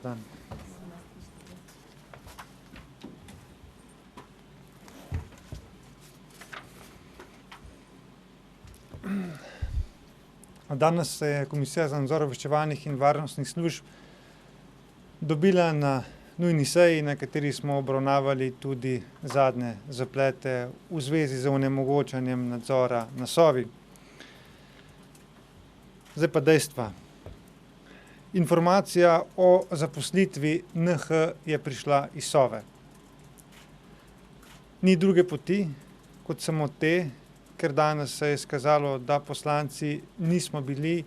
dan. Danes se je Komisija za nadzor obveščevalnih in varnostnih služb dobila na nujni seji, na kateri smo obravnavali tudi zadnje zaplete v zvezi z onemogočanjem nadzora na Sovi. Zdaj pa dejstva. Informacija o zaposlitvi NH je prišla iz Sove. Ni druge poti kot samo te, ker danes se je izkazalo, da poslanci nismo bili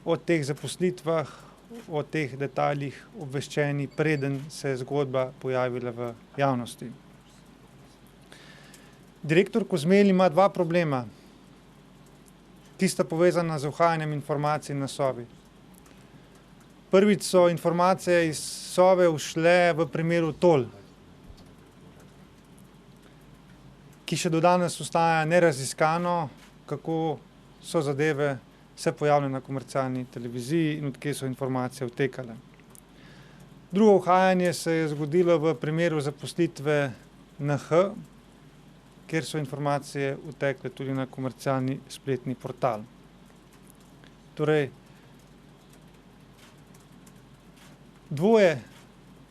o teh zaposlitvah, o teh detaljih obveščeni, preden se je zgodba pojavila v javnosti. Direktor Kozmelj ima dva problema, ki sta povezana z uhajanjem informacij na Sovi. Prvič so informacije iz Sove ušle v primeru Tol, ki še do danes ostaja neraziskano, kako so zadeve se pojavile na komercialni televiziji in odkje so informacije odtekale. Drugo uhajanje se je zgodilo v primeru zaposlitve NH, kjer so informacije odtekle tudi na komercialni spletni portal. Torej, dvoje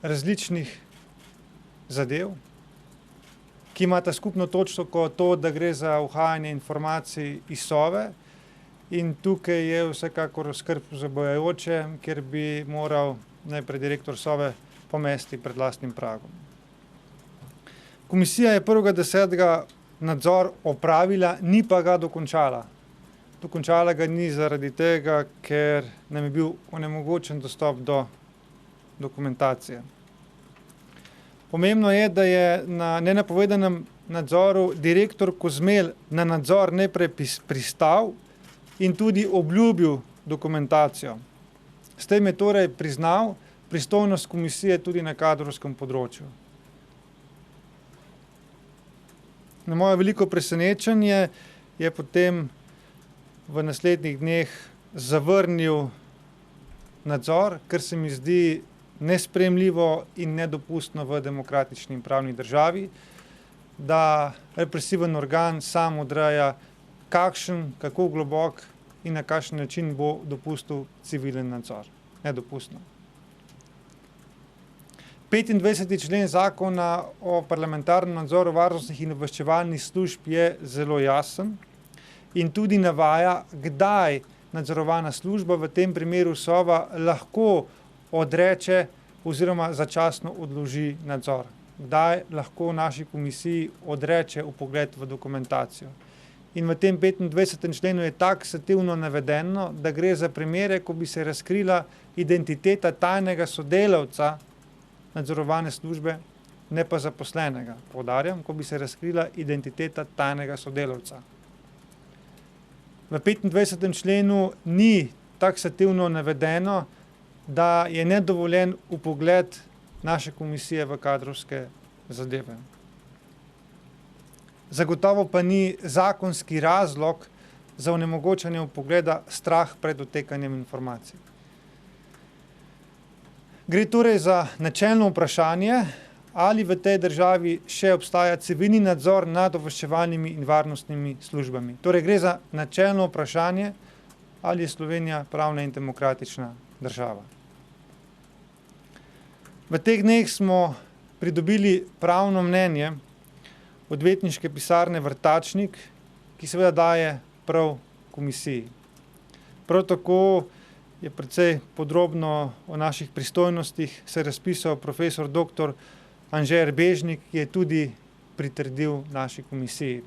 različnih zadev, ki imata skupno točko to, da gre za uhajanje informacij iz Sove, in tukaj je vsekakor skrb vzbujajoče, ker bi moral najprej direktor Sove pomesti pred lastnim pragom. Komisija je 1.10. nadzor opravila, ni pa ga dokončala. Dokončala ga ni zaradi tega, ker nam je bil onemogočen dostop do dokumentacije. Pomembno je, da je na nenapovedanem nadzoru direktor Kozmelj na nadzor najprej pristal in tudi obljubil dokumentacijo. S tem je torej priznal pristojnost komisije tudi na kadrovskem področju. Na moje veliko presenečenje je potem v naslednjih dneh zavrnil nadzor, kar se mi zdi nesprejemljivo in nedopustno v demokratični in pravni državi, da represiven organ sam odreja, kakšen, kako globok in na kakšen način bo dopustil civilen nadzor. Nedopustno. 25. člen zakona o parlamentarnem nadzoru varnostnih in obveščevalnih služb je zelo jasen in tudi navaja, kdaj nadzorovana služba, v tem primeru Sova, lahko odreče oziroma začasno odloži nadzor. Kdaj lahko naši komisiji odreče vpogled v dokumentacijo. In v tem 25. členu je taksativno navedeno, da gre za primere, ko bi se razkrila identiteta tajnega sodelavca nadzorovane službe, ne pa zaposlenega. Poudarjam, ko bi se razkrila identiteta tajnega sodelavca. V 25. členu ni taksativno navedeno, da je nedovoljen vpogled naše komisije v kadrovske zadeve. Zagotovo pa ni zakonski razlog za onemogočanje vpogleda strah pred odtekanjem informacij. Gre torej za načelno vprašanje, ali v tej državi še obstaja civilni nadzor nad obveščevalnimi in varnostnimi službami. Torej gre za načelno vprašanje, ali je Slovenija pravna in demokratična država. V teh dneh smo pridobili pravno mnenje odvetniške pisarne Vrtačnik, ki seveda daje prav komisiji. Prav tako je precej podrobno o naših pristojnostih se razpisal profesor dr. Anže Erbežnik, ki je tudi pritrdil naši komisiji.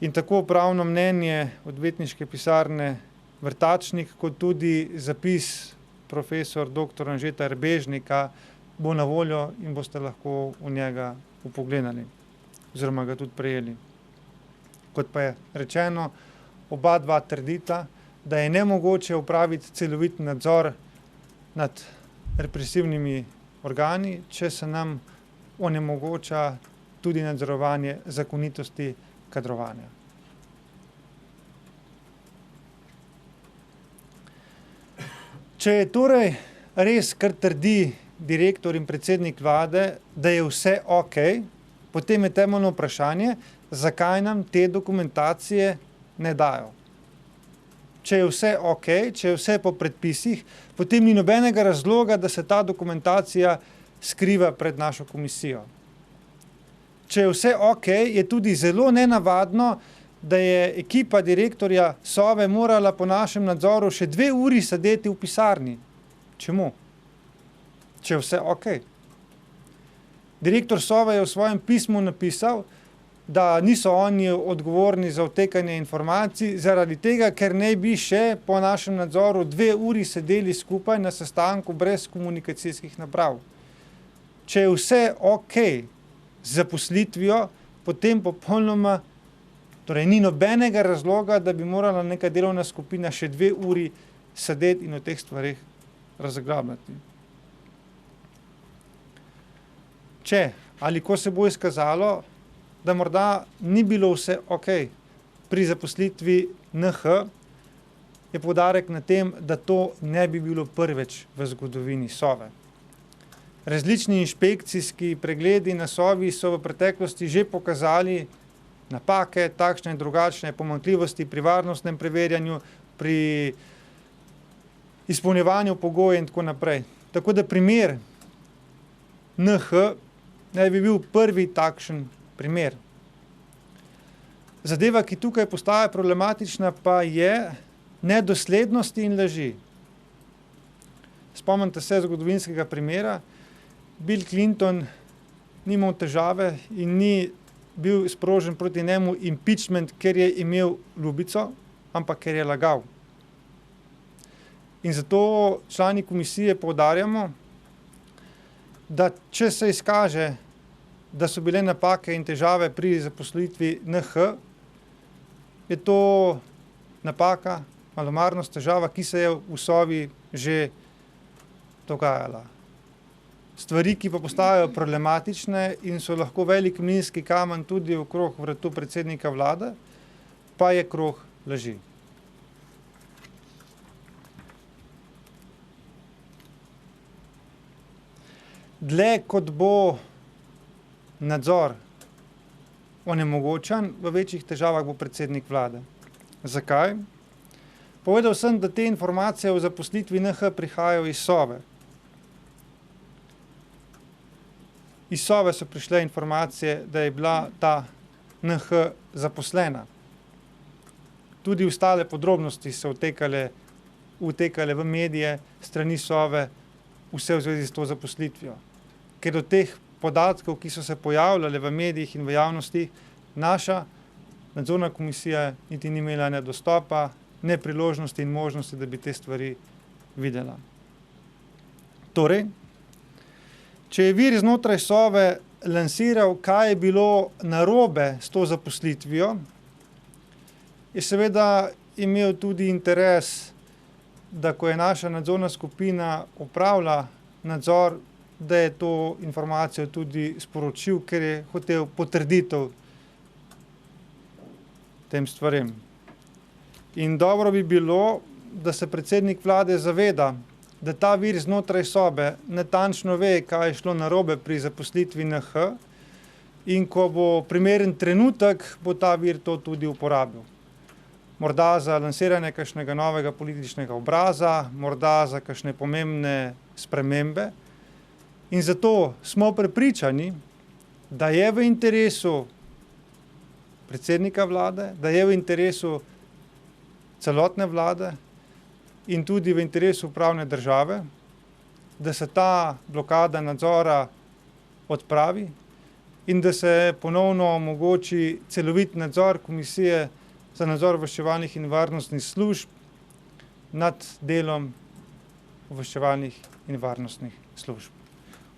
In tako pravno mnenje odvetniške pisarne Vrtačnik, kot tudi zapis profesor dr. Anžeta Erbežnika bo na voljo in boste lahko v njega vpogledali oziroma ga tudi prejeli. Kot pa je rečeno, oba dva trdita, da je nemogoče opraviti celovit nadzor nad represivnimi organi, če se nam onemogoča tudi nadzorovanje zakonitosti kadrovanja. Če je torej res, kar trdi direktor in predsednik vlade, da je vse ok, potem je temeljno vprašanje, zakaj nam te dokumentacije ne dajo. Če je vse ok, če je vse po predpisih, potem ni nobenega razloga, da se ta dokumentacija skriva pred našo komisijo. Če je vse ok, je tudi zelo nenavadno, da je ekipa direktorja Sove morala po našem nadzoru še 2 uri sedeti v pisarni. Čemu? Če je vse ok. Direktor Sove je v svojem pismu napisal, da niso oni odgovorni za odtekanje informacij, zaradi tega, ker ne bi še po našem nadzoru 2 uri sedeli skupaj na sestanku brez komunikacijskih naprav. Če je vse ok z zaposlitvijo, potem popolnoma, torej ni nobenega razloga, da bi morala neka delovna skupina še 2 uri sedeti in o teh stvareh razglabljati. Če ali ko se bo izkazalo, da morda ni bilo vse ok pri zaposlitvi NH, je poudarek na tem, da to ne bi bilo prvič v zgodovini Sove. Različni inšpekcijski pregledi na Sovi so v preteklosti že pokazali napake, takšne in drugačne pomanjkljivosti pri varnostnem preverjanju, pri izpolnjevanju pogojev in tako naprej. Tako da primer NH ne bi bil prvi takšen primer. Zadeva, ki tukaj postaja problematična, pa je nedoslednosti in laži. Spomnite se zgodovinskega primera. Bill Clinton ni imel težave in ni bil sprožen proti njemu impeachment, ker je imel ljubico, ampak ker je lagal. In zato člani komisije poudarjamo, da če se izkaže, da so bile napake in težave pri zaposlitvi NH, je to napaka, malomarnost, težava, ki se je v Sovi že dogajala. Stvari, ki pa postajajo problematične in so lahko velik mlinski kamen tudi okrog vratu predsednika vlade, pa je krog laži. Dlje kot bo nadzor onemogočen, v večjih težavah bo predsednik vlade. Zakaj? Povedal sem, da te informacije o zaposlitvi NH prihajajo iz Sove. Iz Sove so prišle informacije, da je bila ta NH zaposlena. Tudi ostale podrobnosti so utekale v medije strani Sove, vse v zvezi s to zaposlitvijo. Ker do teh podatkov, ki so se pojavljale v medijih in v javnosti, naša nadzorna komisija niti ni imela ne dostopa, ne priložnosti in možnosti, da bi te stvari videla. Torej, če je vir znotraj Sove lansiral, kaj je bilo narobe s to zaposlitvijo, je seveda imel tudi interes, da ko je naša nadzorna skupina opravila nadzor, da je to informacijo tudi sporočil, ker je hotel potrditev tem stvarem. In dobro bi bilo, da se predsednik vlade zaveda, da ta vir znotraj Sobe natančno ve, kaj je šlo narobe pri zaposlitvi NH, in ko bo primeren trenutek, bo ta vir to tudi uporabil. Morda za lansiranje kakšnega novega političnega obraza, morda za kakšne pomembne spremembe. In zato smo prepričani, da je v interesu predsednika vlade, da je v interesu celotne vlade in tudi v interesu pravne države, da se ta blokada nadzora odpravi in da se ponovno omogoči celovit nadzor Komisije za nadzor obveščevalnih in varnostnih služb nad delom obveščevalnih in varnostnih služb.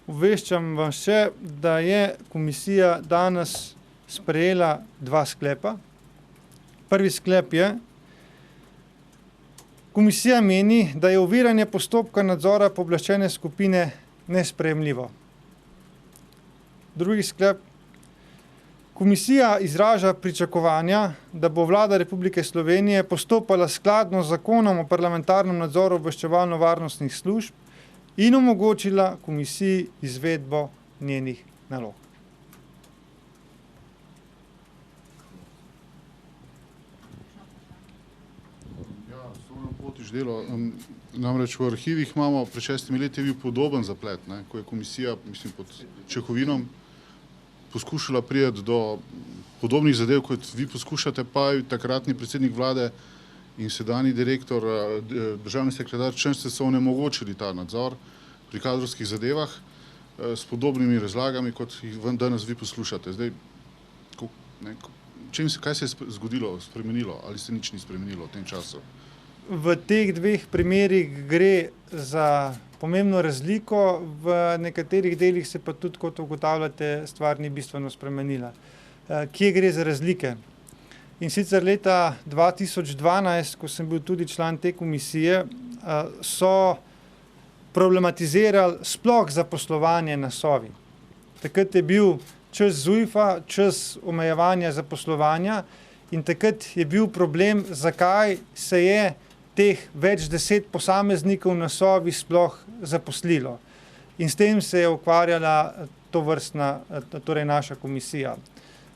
Obveščam vas še, da je komisija danes sprejela 2 sklepa. Prvi sklep je: komisija meni, da je oviranje postopka nadzora pooblaščene skupine nesprejemljivo. Drugi sklep: komisija izraža pričakovanja, da bo Vlada Republike Slovenije postopala skladno z Zakonom o parlamentarnem nadzoru obveščevalno-varnostnih služb in omogočila komisiji izvedbo njenih nalog. Delo. Namreč v arhivih imamo pred 6 leti bil podoben zaplet, ne, ko je komisija, mislim, pod Čehovinom poskušala priti do podobnih zadev, kot vi poskušate, pa je takratni predsednik vlade in sedanji direktor, državni sekretar Črnce so onemogočili ta nadzor pri kadrovskih zadevah s podobnimi razlagami, kot jih danes vi poslušate. Zdaj, kaj se je zgodilo, spremenilo, ali se nič ni spremenilo v tem času? V teh dveh primerih gre za pomembno razliko, v nekaterih delih se pa tudi, kot ugotavljate, stvar ni bistveno spremenila. Kje gre za razlike? In sicer leta 2012, ko sem bil tudi član te komisije, so problematizirali sploh zaposlovanje na Sovi. Takrat je bil čas ZUJF-a, čas omejevanja zaposlovanja in takrat je bil problem, zakaj se je teh več 10 posameznikov na Sovi sploh zaposlilo. In s tem se je ukvarjala torej naša komisija.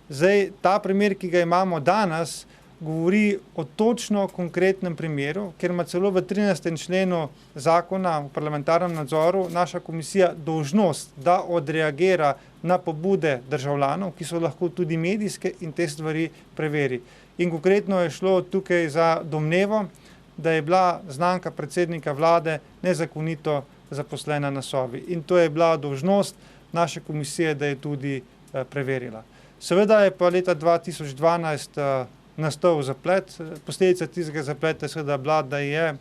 Zdaj, ta primer, ki ga imamo danes, govori o točno konkretnem primeru, ker ima celo v 13. členu zakona o parlamentarnem nadzoru naša komisija dolžnost, da odreagira na pobude državljanov, ki so lahko tudi medijske, in te stvari preveri. In konkretno je šlo tukaj za domnevo, da je bila znanka predsednika vlade nezakonito zaposlena na Sovi. In to je bila dolžnost naše komisije, da je tudi preverila. Seveda je pa leta 2012 nastal zaplet. Posledica tistega zapleta je seveda bila, da je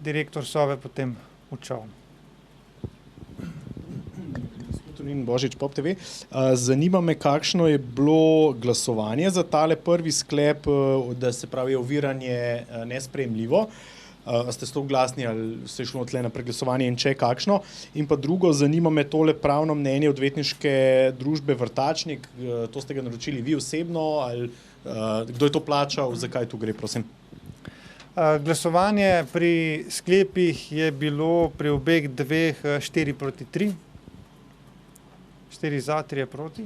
direktor Sove potem odšel. Božič, Pop TV. Zanima me, kakšno je bilo glasovanje za tale prvi sklep, da se pravi oviranje nesprejemljivo. Ste soglasni ali ste šlo tle na preglasovanje in če kakšno? In pa drugo, zanima me tole pravno mnenje odvetniške družbe Vrtačnik. To ste ga naročili vi osebno ali kdo je to plačal? Zakaj tu gre, prosim? Glasovanje pri sklepih je bilo pri obeh dveh 4-3. 4 za, 3 proti.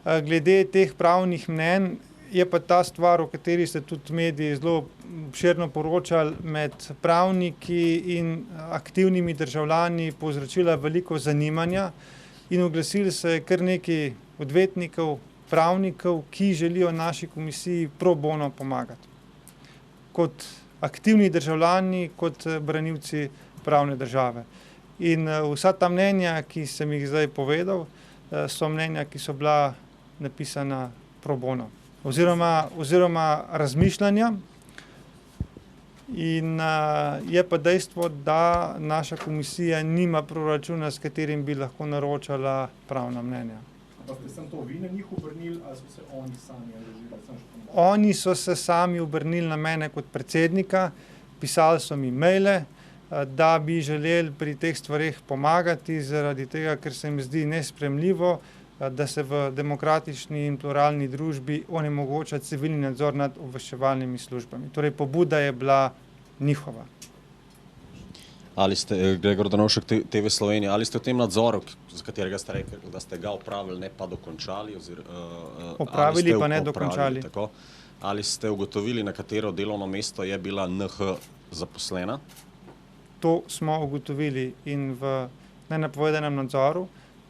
Glede teh pravnih mnenj je pa ta stvar, o kateri ste tudi mediji zelo obširno poročali, med pravniki in aktivnimi državljani povzročila veliko zanimanja in oglasili se kar nekaj odvetnikov, pravnikov, ki želijo naši komisiji pro bono pomagati. Kot aktivni državljani, kot branilci pravne države. In vsa ta mnenja, ki sem jih zdaj povedal, so mnenja, ki so bila napisana pro bono. Oziroma razmišljanja. In je pa dejstvo, da naša komisija nima proračuna, s katerim bi lahko naročala pravna mnenja. Pa ste sem to vi na njih obrnili, ali so se oni sami angažirali? Oni so se sami obrnili na mene kot predsednika, pisali so mi maile, da bi želeli pri teh stvareh pomagati, zaradi tega, ker se mi zdi nesprejemljivo, da se v demokratični in pluralni družbi onemogoča civilni nadzor nad obveščevalnimi službami. Torej, pobuda je bila njihova. Ali ste, Gregor Drnovšek, TV Slovenija, ali ste v tem nadzoru, za katerega ste rekli, da ste ga opravili, ne pa dokončali? Opravili pa ne dokončali. Tako, ali ste ugotovili, na katero delovno mesto je bila NH zaposlena? To smo ugotovili in v nenapovedanem nadzoru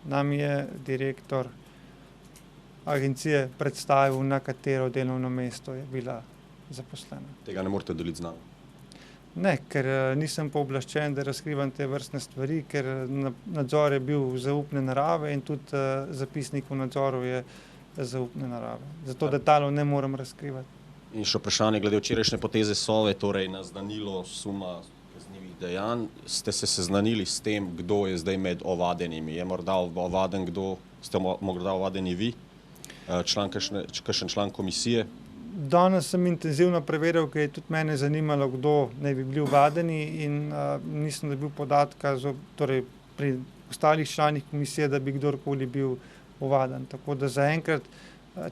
nam je direktor agencije predstavil, na katero delovno mesto je bila zaposlena. Tega ne morete deliti z nami? Ne, ker nisem pooblaščen, da razkrivam te vrstne stvari, ker nadzor je bil zaupne narave in tudi zapisnik v nadzoru je zaupne narave. Zato detajlov ne morem razkrivati. In še vprašanje glede včerajšnje poteze Sove, torej naznanilo suma kaznivih dejanj. Ste se seznanili s tem, kdo je zdaj med ovadenimi? Je morda ovaden kdo, ste morda ovadeni vi, kakšen član komisije? Danes sem intenzivno preverjal, ker je tudi mene zanimalo, kdo naj bi bili ovadeni in nisem dobil podatka, torej pri ostalih članih komisije, da bi kdorkoli bil ovaden. Tako da zaenkrat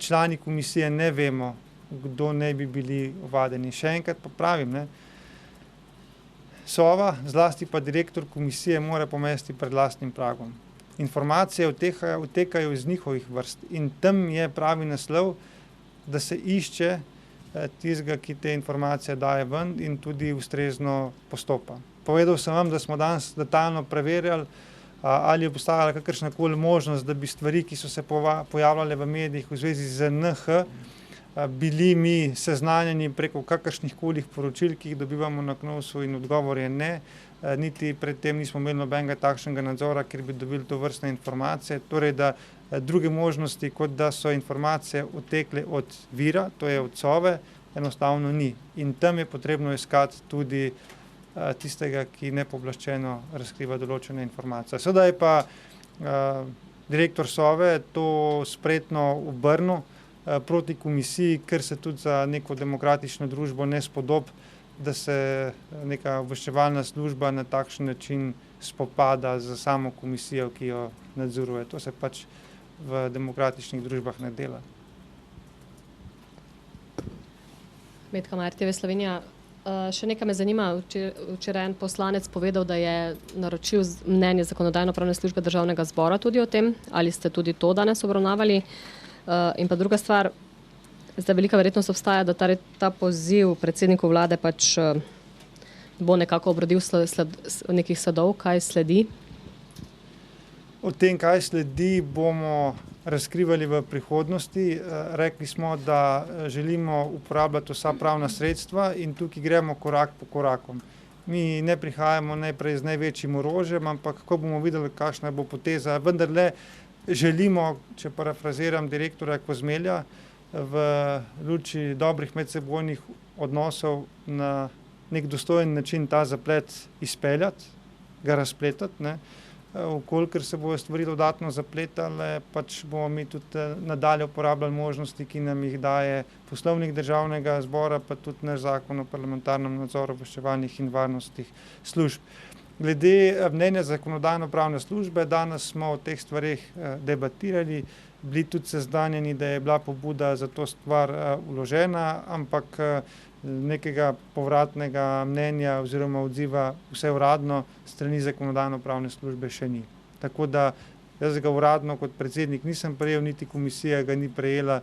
člani komisije ne vemo, kdo naj bi bili ovadeni. Še enkrat pa pravim, Sova, zlasti pa direktor komisije, mora pomesti pred lastnim pragom. Informacije utekajo iz njihovih vrst in tam je pravi naslov, da se išče tistega, ki te informacije daje ven in tudi ustrezno postopa. Povedal sem vam, da smo danes detaljno preverjali, ali je obstajala kakršnakoli možnost, da bi stvari, ki so se pojavljale v medijih v zvezi z NH, bili mi seznanjeni preko kakršnihkoli poročil, ki jih dobivamo na KNOVS-u, in odgovor je ne. Niti predtem nismo imeli nobenega takšnega nadzora, ker bi dobili to vrstne informacije. Torej, da druge možnosti, kot da so informacije odtekle od vira, to je od Sove, enostavno ni. In tam je potrebno iskati tudi tistega, ki nepooblaščeno razkriva določene informacije. Sedaj je pa direktor Sove to spretno obrnil proti komisiji, ker se tudi za neko demokratično družbo ne spodob, da se neka obveščevalna služba na takšen način spopada z samo komisijo, ki jo nadzoruje. To se pač v demokratičnih družbah ne dela. Metka Majer, TV Slovenija. Še nekaj me zanima. Včeraj en poslanec povedal, da je naročil mnenje Zakonodajno-pravne službe Državnega zbora tudi o tem. Ali ste tudi to danes obravnavali? In pa druga stvar, zdaj velika verjetnost obstaja, da ta poziv predsedniku vlade pač bo nekako obrodil nekih sadov. Kaj sledi? O tem, kaj sledi, bomo razkrivali v prihodnosti. Rekli smo, da želimo uporabljati vsa pravna sredstva in tukaj gremo korak po koraku. Mi ne prihajamo najprej z največjim orožjem, ampak ko bomo videli, kakšna bo poteza, vendarle želimo, če parafraziram direktorja Kozmelja, v luči dobrih medsebojnih odnosov na nek dostojen način ta zaplet izpeljati, ga razpletati, ne. Vkolikor se bojo stvari dodatno zapletale, pač bomo mi tudi nadalje uporabljali možnosti, ki nam jih daje Poslovnik Državnega zbora, pa tudi naš Zakon o parlamentarnem nadzoru obveščevalnih in varnostnih služb. Glede mnenja Zakonodajno-pravne službe, danes smo o teh stvareh debatirali, bili tudi seznanjeni, da je bila pobuda za to stvar vložena, ampak nekega povratnega mnenja oziroma odziva vse uradno strani Zakonodajno-pravne službe še ni. Tako da jaz ga uradno kot predsednik nisem prejel, niti komisija ga ni prejela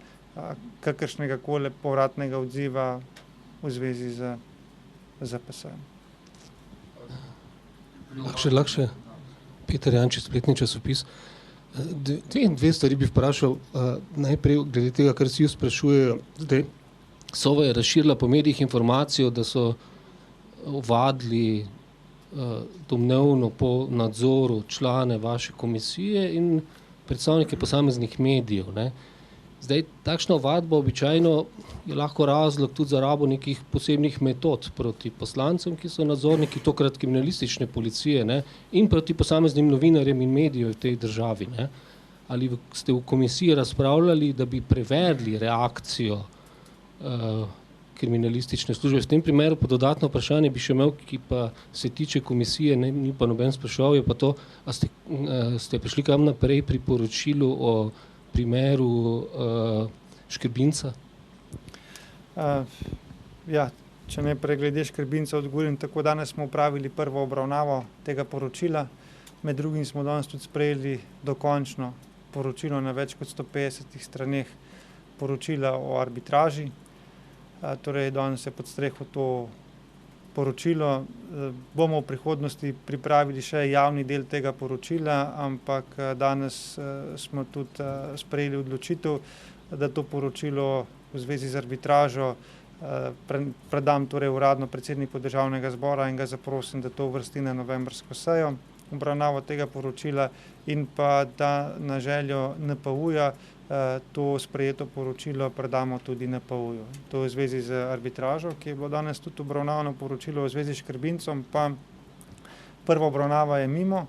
kakršnega koli povratnega odziva v zvezi z ZPS-em. Lahko, Peter Jančič, spletni časopis. Dve stvari bi vprašal. Najprej glede tega, kar si sprašujejo. Zdaj, Sova je razširila po medijih informacijo, da so ovadili domnevno po nadzoru člane vaše komisije in predstavnike posameznih medijev, ne. Zdaj, takšna ovadba običajno je lahko razlog tudi za rabo nekih posebnih metod proti poslancem, ki so nadzorniki, tokrat kriminalistične policije, ne, in proti posameznim novinarjem in medijem v tej državi, ne. Ali ste v komisiji razpravljali, da bi preverili reakcijo kriminalistične službe? V tem primeru pa dodatno vprašanje bi še imel, ki pa se tiče komisije, ni pa noben spraševal, je pa to, a ste prišli kam naprej pri poročilu o primeru Škrbinca? Ja, če najprej glede Škrbinca odgovorim, tako danes smo opravili prvo obravnavo tega poročila, med drugim smo danes tudi sprejeli dokončno poročilo na več kot 150 straneh poročila o arbitraži. Torej, danes je pod streho to poročilo. Bomo v prihodnosti pripravili še javni del tega poročila, ampak danes smo tudi sprejeli odločitev, da to poročilo v zvezi z arbitražo predam torej uradno predsedniku Državnega zbora in ga zaprosim, da to uvrsti na novembrsko sejo obravnavo tega poročila in pa da na željo NPU-ja to sprejeto poročilo predamo tudi NPU-ju. To v zvezi z arbitražo, ki je bilo danes tudi obravnavano poročilo v zvezi s Škrbincem, pa prva obravnava je mimo,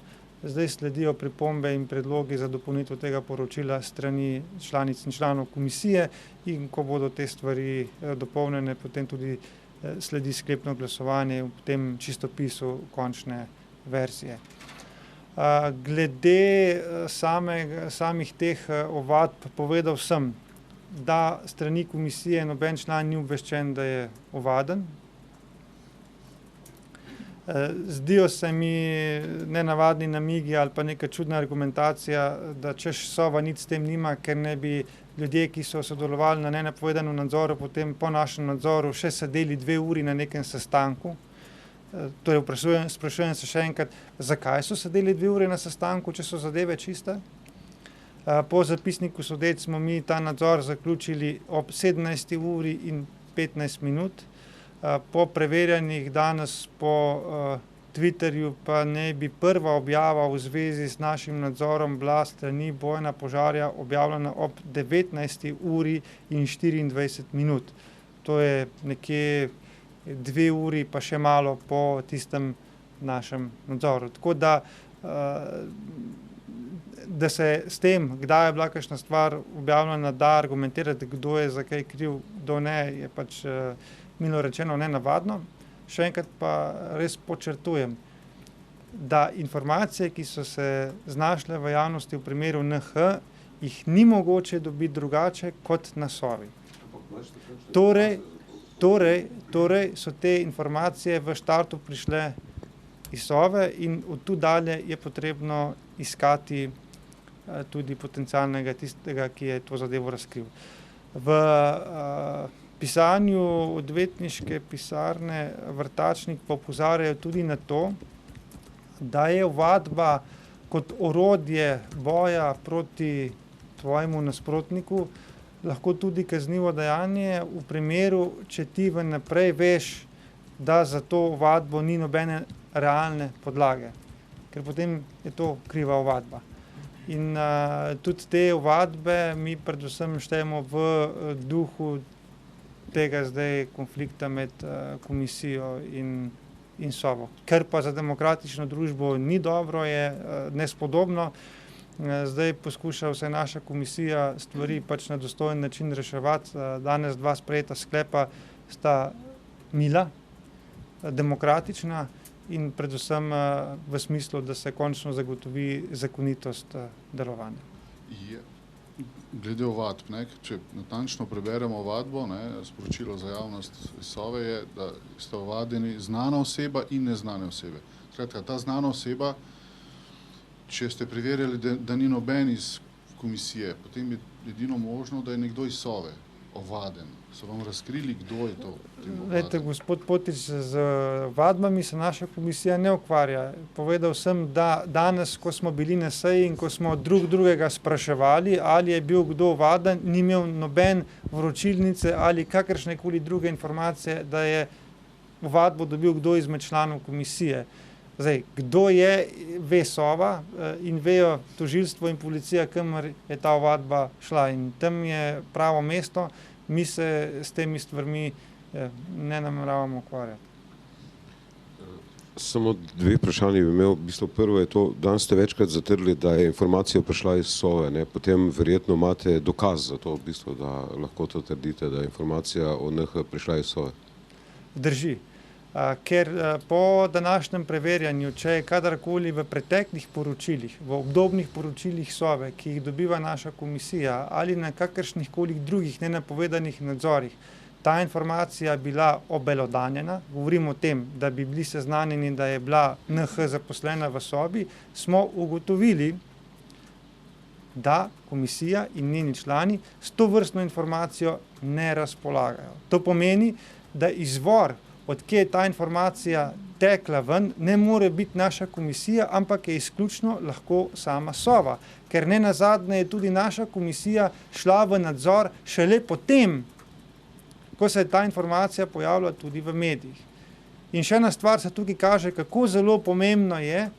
zdaj sledijo pripombe in predlogi za dopolnitev tega poročila strani članic in članov komisije in ko bodo te stvari dopolnjene, potem tudi sledi sklepno glasovanje v tem čistopisu končne verzije. Glede samih teh ovadb povedal sem, da strani komisije noben član ni obveščen, da je ovaden. Zdijo se mi nenavadni namigi ali pa neka čudna argumentacija, da češ Sova nič s tem nima, ker ne bi ljudje, ki so sodelovali na nenapovedanem nadzoru, potem po našem nadzoru še sedeli 2 uri na nekem sestanku. Torej, sprašujem se še enkrat, zakaj so sedeli 2 uri na sestanku, če so zadeve čiste? Po zapisniku sodeč smo mi ta nadzor zaključili ob 17 uri in 15 minut. Po preverjanjih danes po Twitterju pa ne bi prva objava v zvezi s našim nadzorom bila strani Bojana Požarja objavljena ob 19 uri in 24 minut. To je nekje 2 uri pa še malo po tistem našem nadzoru. Tako da se s tem, kdaj je bila kakšna stvar objavljena, da argumentirati, kdo je za kaj kriv, kdo ne, je pač milo rečeno nenavadno. Še enkrat pa res podčrtujem, da informacije, ki so se znašle v javnosti v primeru NH, jih ni mogoče dobiti drugače kot na Sovi. Torej so te informacije v štartu prišle iz Sove in od tu dalje je potrebno iskati tudi potencialnega tistega, ki je to zadevo razkril. V pisanju odvetniške pisarne Vrtačnik pa opozarjajo tudi na to, da je ovadba kot orodje boja proti tvojemu nasprotniku lahko tudi kaznivo dejanje v primeru, če ti vnaprej veš, da za to ovadbo ni nobene realne podlage, ker potem je to kriva ovadba. In tudi te ovadbe mi predvsem štejemo v duhu tega zdaj konflikta med komisijo in Sovo. Ker pa za demokratično družbo ni dobro, je nespodobno. Zdaj poskuša vse naša komisija stvari pač na dostojen način reševati. Danes 2 sprejeta sklepa sta mila, demokratična in predvsem v smislu, da se končno zagotovi zakonitost delovanja. Glede ovadb, če natančno preberemo ovadbo, sporočilo za javnost iz Sove je, da sta ovadeni znana oseba in neznane osebe. Skratka, ta znana oseba, če ste preverjali, da ni noben iz komisije, potem je edino možno, da je nekdo iz Sove ovaden. So vam razkrili, kdo je to? Glejte, gospod Potič, z ovadbami se naša komisija ne ukvarja. Povedal sem, da danes, ko smo bili na seji in ko smo drugega spraševali, ali je bil kdo ovaden, ni imel noben vročilnice ali kakršnekoli druge informacije, da je ovadbo dobil kdo izmed članov komisije. Zdaj, kdo je, ve Sova in vejo tožilstvo in policija, kamor je ta ovadba šla, in tam je pravo mesto. Mi se s temi stvarmi ne nameravamo ukvarjati. Samo 2 vprašanja bi imel. V bistvu prvo je to, danes ste večkrat zatrdili, da je informacija prišla iz Sove, potem verjetno imate dokaz za to, v bistvu, da lahko to trdite, da je informacija o NH prišla iz Sove. Drži. Ker po današnjem preverjanju, če je kadarkoli v preteklih poročilih, v obdobnih poročilih Sove, ki jih dobiva naša komisija, ali na kakršnihkoli drugih nenapovedanih nadzorih, ta informacija bila obelodanjena, govorim o tem, da bi bili seznanjeni, da je bila NH zaposlena v Sobi, smo ugotovili, da komisija in njeni člani s tovrstno informacijo ne razpolagajo. To pomeni, da izvor, odkje je ta informacija tekla ven, ne more biti naša komisija, ampak je izključno lahko sama Sova. Ker ne nazadnje je tudi naša komisija šla v nadzor šele potem, ko se je ta informacija pojavila tudi v medijih. In še ena stvar se tukaj kaže, kako zelo pomembno je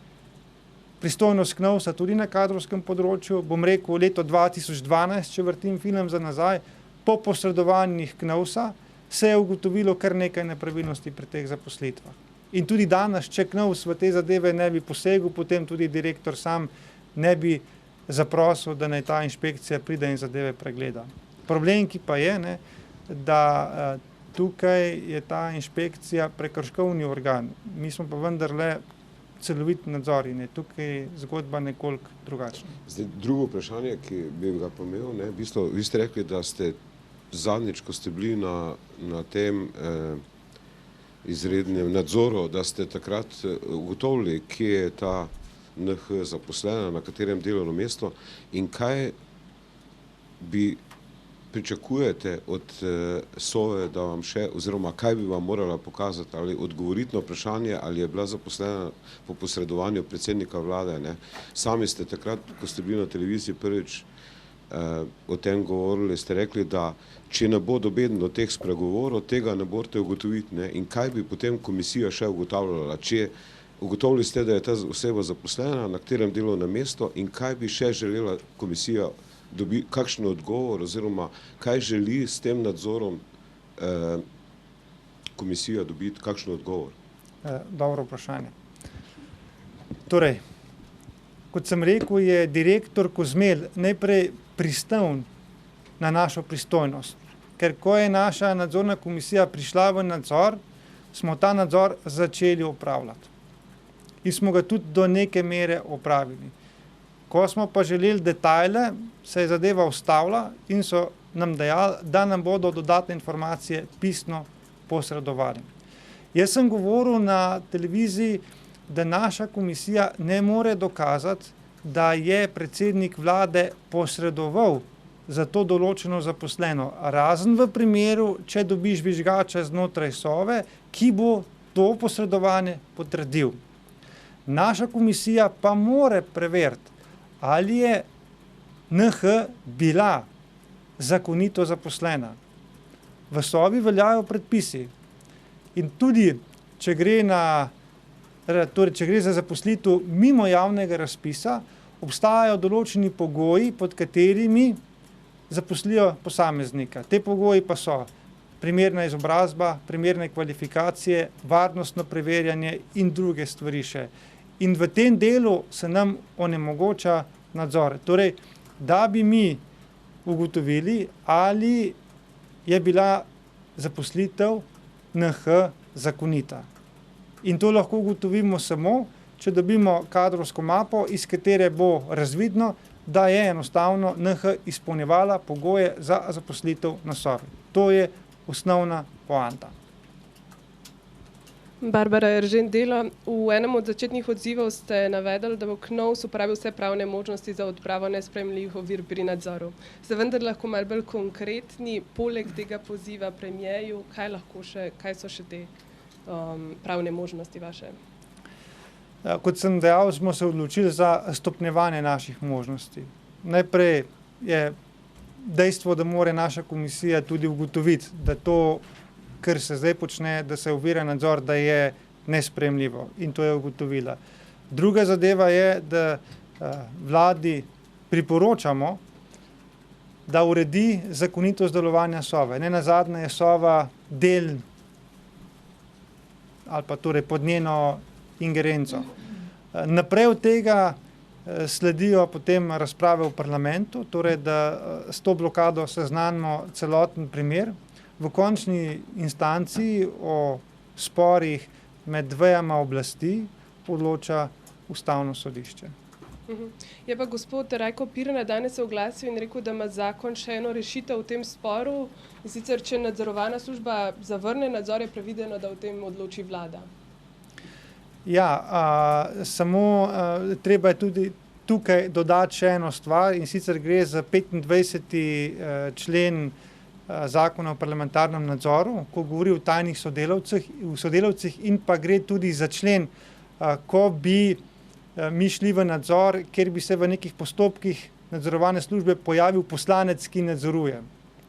pristojnost KNOVS-a tudi na kadrovskem področju. Bom rekel, leto 2012, če vrtim film za nazaj, po posredovanjih KNOVS-a se je ugotovilo kar nekaj nepravilnosti pri teh zaposlitvah. In tudi danes, če KNOVS v te zadeve ne bi posegel, potem tudi direktor sam ne bi zaprosil, da naj ta inšpekcija pride in zadeve pregleda. Problem, ki pa je, da tukaj je ta inšpekcija prekrškovni organ. Mi smo pa vendarle celovit nadzor in je tukaj zgodba nekoliko drugačna. Zdaj, drugo vprašanje, ki bi ga pomenil, v bistvu, vi ste rekli, da ste zadnjič, ko ste bili na tem izrednem nadzoru, da ste takrat ugotovili, kje je ta NH zaposlena, na katerem delovnem mestu in kaj bi pričakujete od Sove, da vam še, oziroma kaj bi vam morala pokazati, ali odgovoriti na vprašanje, ali je bila zaposlena po posredovanju predsednika vlade, ne? Sami ste takrat, ko ste bili na televiziji prvič o tem govorili, ste rekli, da če ne bo doben do teh spregovorov, tega ne morete ugotoviti, ne? In kaj bi potem komisija še ugotavljala? Če ugotovili ste, da je ta oseba zaposlena, na katerem delovnem mestu in kaj bi še želela komisija dobi kakšen odgovor oziroma kaj želi s tem nadzorom komisija dobiti, kakšen odgovor? Dobro vprašanje. Torej, kot sem rekel, je direktor Kozmelj najprej pristojen na našo pristojnost, ker ko je naša nadzorna komisija prišla v nadzor, smo ta nadzor začeli opravljati. In smo ga tudi do neke mere opravili. Ko smo pa želeli detajle, se je zadeva ustavila in so nam dejali, da nam bodo dodatne informacije pisno posredovali. Jaz sem govoril na televiziji, da naša komisija ne more dokazati, da je predsednik vlade posredoval za to določeno zaposleno, razen v primeru, če dobiš žvižgača znotraj Sove, ki bo to posredovanje potrdil. Naša komisija pa more preveriti, ali je NH bila zakonito zaposlena. V Sovi veljajo predpisi in tudi, če gre za zaposlitev mimo javnega razpisa, obstajajo določeni pogoji, pod katerimi zaposlijo posameznika. Te pogoji pa so primerna izobrazba, primerne kvalifikacije, varnostno preverjanje in druge stvari še. In v tem delu se nam onemogoča nadzor. Torej, da bi mi ugotovili, ali je bila zaposlitev NH zakonita. In to lahko ugotovimo samo, če dobimo kadrovsko mapo, iz katere bo razvidno, da je enostavno NH izpolnjevala pogoje za zaposlitev na Sovi. To je osnovna poanta. Barbara Eržen Delo, v enem od začetnih odzivov ste navedli, da bo KNOVS uporabil vse pravne možnosti za odpravo nesprejemljivih ovir pri nadzoru. Ste vendar lahko malo bolj konkretni, poleg tega poziva premierju, kaj so še te pravne možnosti vaše? Kot sem dejal, smo se odločili za stopnjevanje naših možnosti. Najprej je dejstvo, da mora naša komisija tudi ugotoviti, da to, kar se zdaj počne, da se ovira nadzor, da je nesprejemljivo, in to je ugotovila. Druga zadeva je, da vladi priporočamo, da uredi zakonitost delovanja Sove. Nenazadnje je Sova del ali pa torej pod njeno ingerenco. Naprej od tega sledijo potem razprave v parlamentu, torej da s to blokado seznanimo celoten primer. V končni instanci o sporih med dvema oblasti odloča Ustavno sodišče. Je pa gospod Rajko Pirnat danes se oglasil in rekel, da ima zakon še eno rešitev v tem sporu, in sicer, če nadzorovana služba zavrne nadzor, je prevideno, da o tem odloči vlada. Ja, samo treba je tudi tukaj dodati še eno stvar, in sicer gre za 25. člen Zakona o parlamentarnem nadzoru, ko govori o tajnih sodelavcih, in pa gre tudi za člen, ko bi mi šli v nadzor, kjer bi se v nekih postopkih nadzorovane službe pojavil poslanec, ki nadzoruje.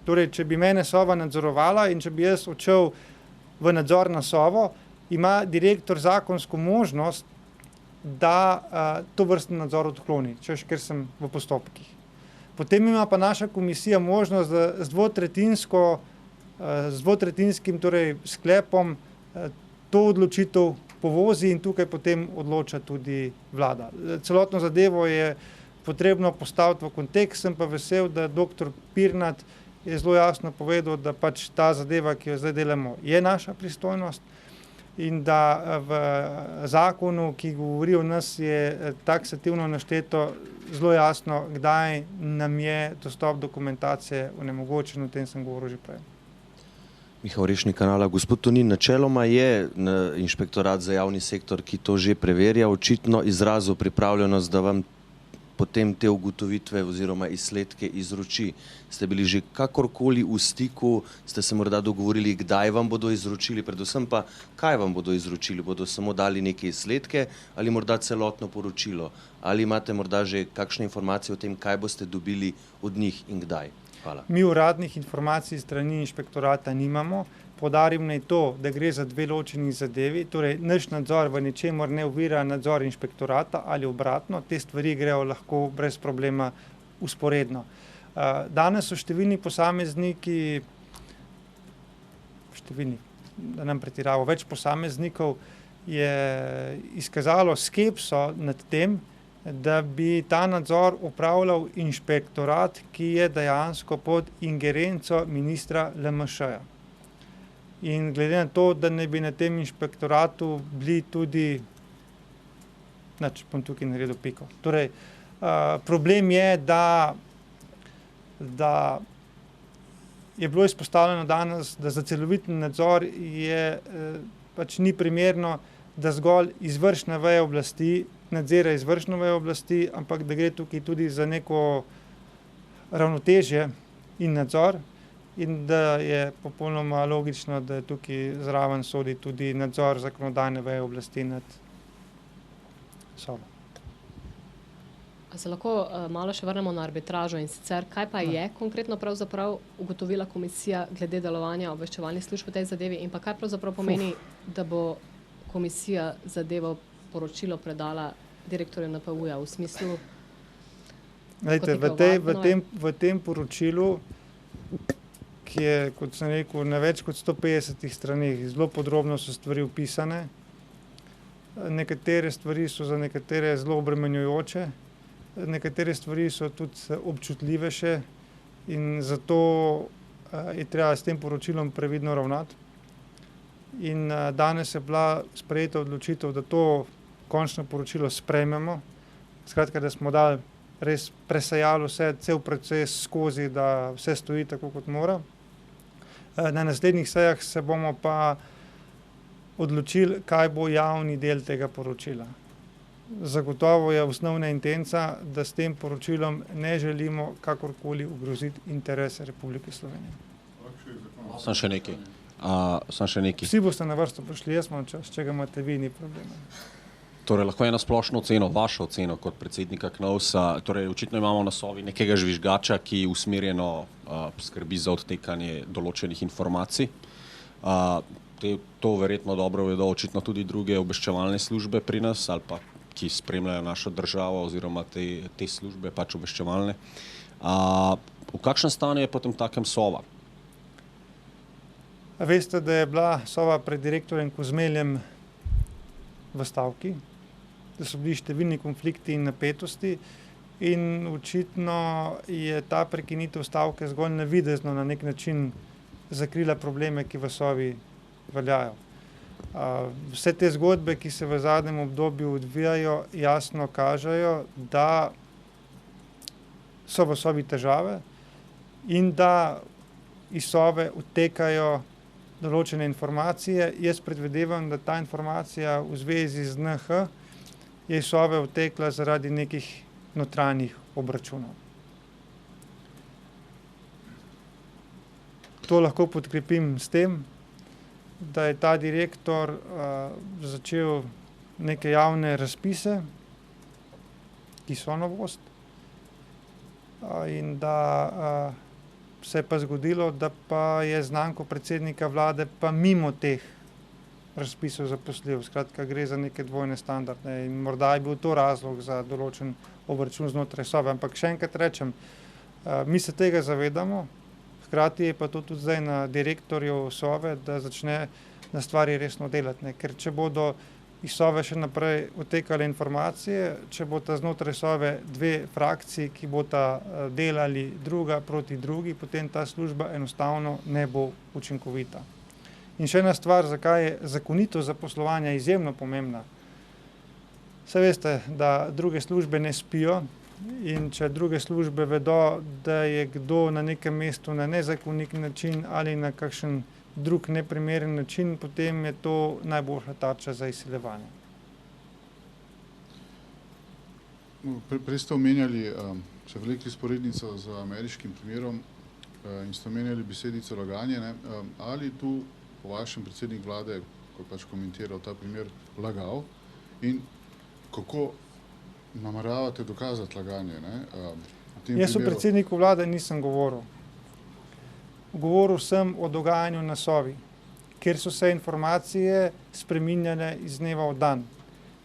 Torej, če bi mene Sova nadzorovala in če bi jaz odšel v nadzor na Sovo, ima direktor zakonsko možnost, da to vrstni nadzor odkloni, ker sem v postopkih. Potem ima pa naša komisija možnost, da z dvotretjinskim torej sklepom to odločitev povozi in tukaj potem odloča tudi vlada. Celotno zadevo je potrebno postaviti v kontekst, sem pa vesel, da dr. Pirnat je zelo jasno povedal, da pač ta zadeva, ki jo zdaj delamo, je naša pristojnost in da v zakonu, ki govori o nas, je taksativno našteto zelo jasno, kdaj nam je dostop dokumentacije onemogočen, o tem sem govoril že prej. Miha Orešnik, Kanala. Gospod Tonin, načeloma je inšpektorat za javni sektor, ki to že preverja, očitno izrazil pripravljenost, da vam potem te ugotovitve oziroma izsledke izroči. Ste bili že kakorkoli v stiku, ste se morda dogovorili, kdaj vam bodo izročili, predvsem pa, kaj vam bodo izročili? Bodo samo dali neke izsledke ali morda celotno poročilo? Ali imate morda že kakšne informacije o tem, kaj boste dobili od njih in kdaj? Hvala. Mi uradnih informacij strani inšpektorata nimamo. Podarim naj to, da gre za dve ločeni zadevi, torej naš nadzor v ničemur ne ovira nadzor inšpektorata ali obratno, te stvari grejo lahko brez problema usporedno. Danes so številni posamezniki, da nam pretiramo, več posameznikov je izkazalo skepso nad tem, da bi ta nadzor upravljal inšpektorat, ki je dejansko pod ingerenco ministra LMŠ-ja. In glede na to, da ne bi na tem inšpektoratu bili tudi, bom tukaj naredil piko. Torej, problem je, da je bilo izpostavljeno danes, da za celoviten nadzor je pač ni primerno, da zgolj izvršna veja oblasti nadzira izvršno vejo oblasti, ampak da gre tukaj tudi za neko ravnotežje in nadzor in da je popolnoma logično, da tukaj zraven sodi tudi nadzor zakonodajne veje oblasti nad Sovo. A se lahko malo še vrnemo na arbitražo in sicer, kaj pa je konkretno pravzaprav ugotovila komisija glede delovanja obveščevalnih služb v tej zadevi in pa kaj pravzaprav pomeni, da bo komisija zadevo poročilo predala direktorju NPU-ja v smislu? V tem poročilu, ki je, kot sem rekel, na več kot 150 straneh, zelo podrobno so stvari opisane. Nekatere stvari so za nekatere zelo obremenjujoče, nekatere stvari so tudi občutljive še in zato je treba s tem poročilom previdno ravnati. In danes je bila sprejeta odločitev, da to končno poročilo sprejmemo. Skratka, da smo dali res presajali cel proces skozi, da vse stoji tako, kot mora. Na naslednjih sejah se bomo pa odločili, kaj bo javni del tega poročila. Zagotovo je osnovna intenca, da s tem poročilom ne želimo kakorkoli ogroziti interese Republike Slovenije. Sam še nekaj. Vsi boste na vrsto prišli, jaz imam čas, če ga imate vi, ni problema. Torej, lahko eno splošno oceno, vašo oceno kot predsednika KNOVS-a, torej očitno imamo na Sovi nekega žvižgača, ki usmerjeno skrbi za odtekanje določenih informacij. To verjetno dobro vedo očitno tudi druge obveščevalne službe pri nas ali pa ki spremljajo našo državo oziroma te službe pač obveščevalne. V kakšnem stanju je potem takem Sova? Veste, da je bila Sova pred direktorjem Kozmeljem v stavki, da so bili številni konflikti in napetosti in očitno je ta prekinitev stavke zgolj navidezno na nek način zakrila probleme, ki v Sovi veljajo. Vse te zgodbe, ki se v zadnjem obdobju odvijajo, jasno kažejo, da so v Sovi težave in da iz Sove odtekajo določene informacije. Jaz predvidevam, da ta informacija v zvezi z NH je iz Sove odtekla zaradi nekih notranjih obračunov. To lahko podkrepim s tem, da je ta direktor začel neke javne razpise, ki so novost, in da se je pa zgodilo, da pa je znanko predsednika vlade pa mimo teh razpisov zaposlil. Skratka, gre za neke dvojne standarde in morda je bil to razlog za določen obračun znotraj Sove. Ampak še enkrat rečem, mi se tega zavedamo, hkrati je pa to tudi zdaj na direktorju Sove, da začne na stvari resno delati. Ker če bodo iz Sove še naprej odtekale informacije, če bosta znotraj Sove dve frakciji, ki bosta delali druga proti drugi, potem ta služba enostavno ne bo učinkovita. In še ena stvar, zakaj je zakonitost zaposlovanja izjemno pomembna. Saj veste, da druge službe ne spijo in če druge službe vedo, da je kdo na nekem mestu na nezakonit način ali na kakšen drug neprimeren način, potem je to najboljša tarča za izsiljevanje. Prej ste omenjali, če vlekli sporednico z ameriškim primerom in ste omenjali besedico laganje, ne? Ali tu po vašem predsednik vlade, ko je pač komentiral ta primer, lagal in kako nameravate dokazati laganje? Ne? Jaz o predsedniku vlade nisem govoril. Govoril sem o dogajanju na Sovi, kjer so se informacije spreminjale iz dneva v dan,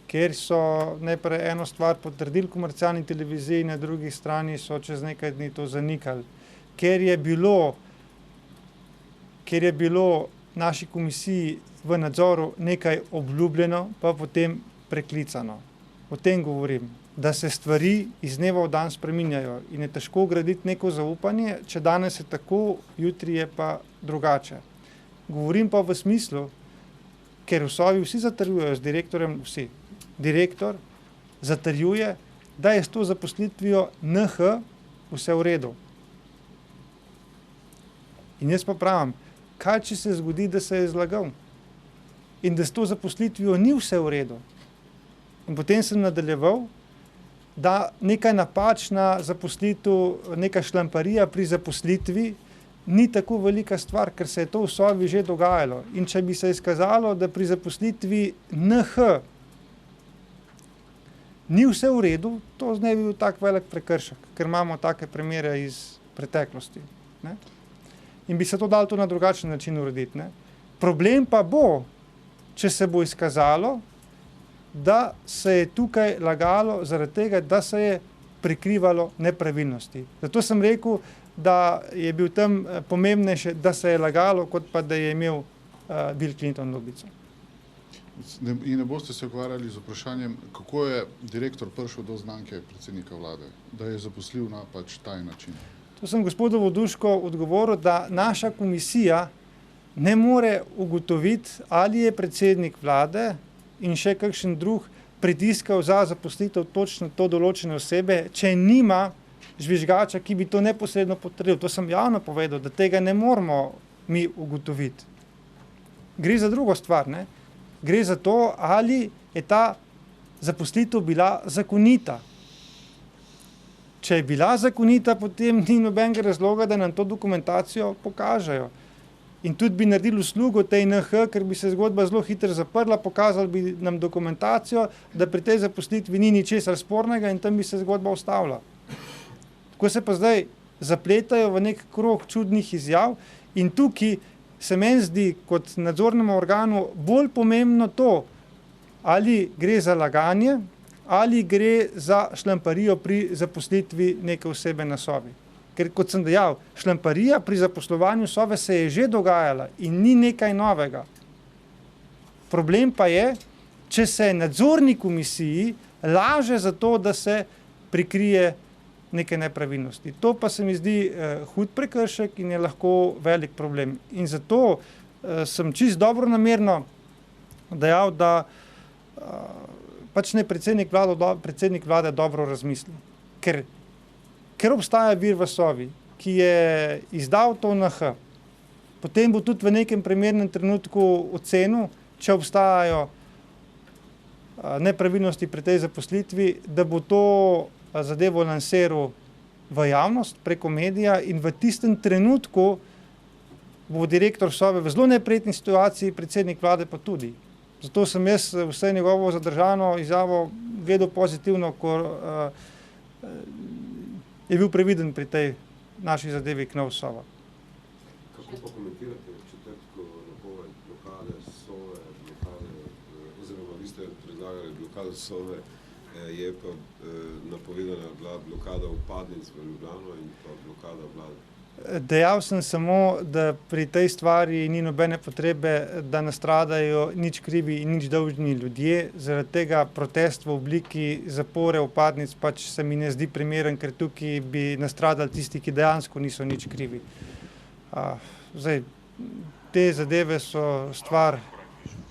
kjer so najprej eno stvar potrdili komercialni televiziji, na drugi strani so čez nekaj dni to zanikali, ker je bilo naši komisiji v nadzoru nekaj obljubljeno, pa potem preklicano. O tem govorim, da se stvari iz dneva v dan spreminjajo in je težko graditi neko zaupanje, če danes je tako, jutri je pa drugače. Govorim pa v smislu, ker v Sovi vsi zatrjujejo z direktorjem, vsi. Direktor zatrjuje, da je s to zaposlitvijo NH vse v redu. In jaz pa pravim, kaj če se zgodi, da se je zlagal in da s to zaposlitvijo ni vse v redu. In potem sem nadaljeval, da neka napačna zaposlitev, neka šlamparija pri zaposlitvi ni tako velika stvar, ker se je to v Sovi že dogajalo. In če bi se izkazalo, da pri zaposlitvi NH ni vse v redu, to ne bi bil tak velik prekršek, ker imamo take primere iz preteklosti. Ne? In bi se to dalo na drugačen način urediti. Ne? Problem pa bo, če se bo izkazalo, da se je tukaj lagalo zaradi tega, da se je prikrivalo nepravilnosti. Zato sem rekel, da je bil tam pomembnejše, da se je lagalo, kot pa da je imel Bill Clinton lobico. In ne boste se ukvarjali z vprašanjem, kako je direktor prišel do znanke predsednika vlade, da je zaposlil na pač taj način? To sem gospodu Voduško odgovoril, da naša komisija ne more ugotoviti, ali je predsednik vlade in še kakšen drug pritiskal za zaposlitev točno to določene osebe, če nima žvižgača, ki bi to neposredno potrdil. To sem javno povedal, da tega ne moramo mi ugotoviti. Gre za drugo stvar, ne? Gre za to, ali je ta zaposlitev bila zakonita. Če je bila zakonita, potem ni nobenega razloga, da nam to dokumentacijo pokažejo. In tudi bi naredili uslugo tej NH, ker bi se zgodba zelo hitro zaprla, pokazali bi nam dokumentacijo, da pri tej zaposlitvi ni ničesar spornega in tam bi se zgodba ustavila. Tako se pa zdaj zapletajo v nek krog čudnih izjav in tukaj se meni zdi kot nadzornemu organu bolj pomembno to, ali gre za laganje, ali gre za šlamparijo pri zaposlitvi neke osebe na Sovi. Ker, kot sem dejal, šlamparija pri zaposlovanju Sove se je že dogajala in ni nekaj novega. Problem pa je, če se nadzorni komisiji laže za to, da se prikrije neke nepravilnosti. To pa se mi zdi hud prekršek in je lahko velik problem. In zato sem čisto dobronamerno dejal, da pač ne predsednik vlade dobro razmisli. Ker obstaja vir v Sovi, ki je izdal to NH, potem bo tudi v nekem primernem trenutku ocenil, če obstajajo nepravilnosti pri tej zaposlitvi, da bo to zadevo lansiral v javnost preko medija in v tistem trenutku bo direktor Sove v zelo neprijetni situaciji, predsednik vlade pa tudi. Zato sem jaz vse njegovo zadržano izjavo gledal pozitivno, ko je bil previden pri tej naši zadevi Knov Sova. Kako pa komentirate četrtko napoved blokade Sove, oziroma vi ste predlagali blokado Sove, je pa napovedana bila blokada vpadnic v Ljubljano in pa blokada vlade? Dejal sem samo, da pri tej stvari ni nobene potrebe, da nastradajo nič krivi in nič dolžni ljudje. Zaradi tega protest v obliki zapore vpadnic pač se mi ne zdi primeren, ker tukaj bi nastradali tisti, ki dejansko niso nič krivi. Zdaj, te zadeve so stvar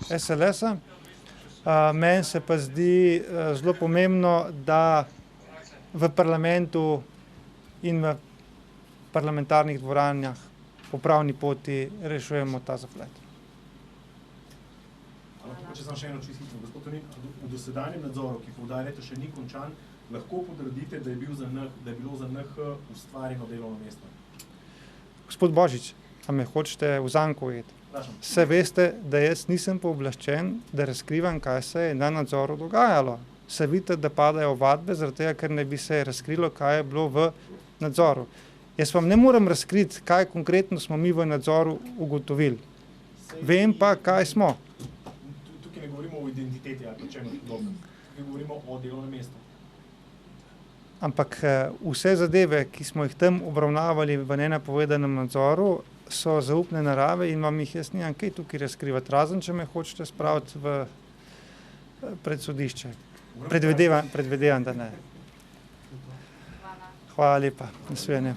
SLS-a. Meni se pa zdi zelo pomembno, da v parlamentu in v parlamentarnih dvoranjah po pravni poti rešujemo ta zaplet. Če sem še eno čisto hitro, gospod Tonin, v dosedanjem nadzoru, ki poudarjate, še ni končan, lahko potrdite, da je bilo za NH ustvarjeno delovno mesto? Gospod Božič, a me hočete v zanko ujeti? Se veste, da jaz nisem pooblaščen, da razkrivam, kaj se je na nadzoru dogajalo. Se vidite, da padajo ovadbe, zaradi tega, ker ne bi se razkrilo, kaj je bilo v nadzoru. Jaz vam ne morem razkriti, kaj konkretno smo mi v nadzoru ugotovili. Vem pa, kaj smo. Tukaj ne govorimo o identiteti ali čem podobnem. Tukaj govorimo o delovnem mestu. Ampak vse zadeve, ki smo jih tam obravnavali v nenapovedanem nadzoru, so zaupne narave in vam jih jaz nimam kaj tukaj razkrivati, razen če me hočete spraviti pred sodišče. Predvidevam, da ne. Hvala lepa. Nasvidenje.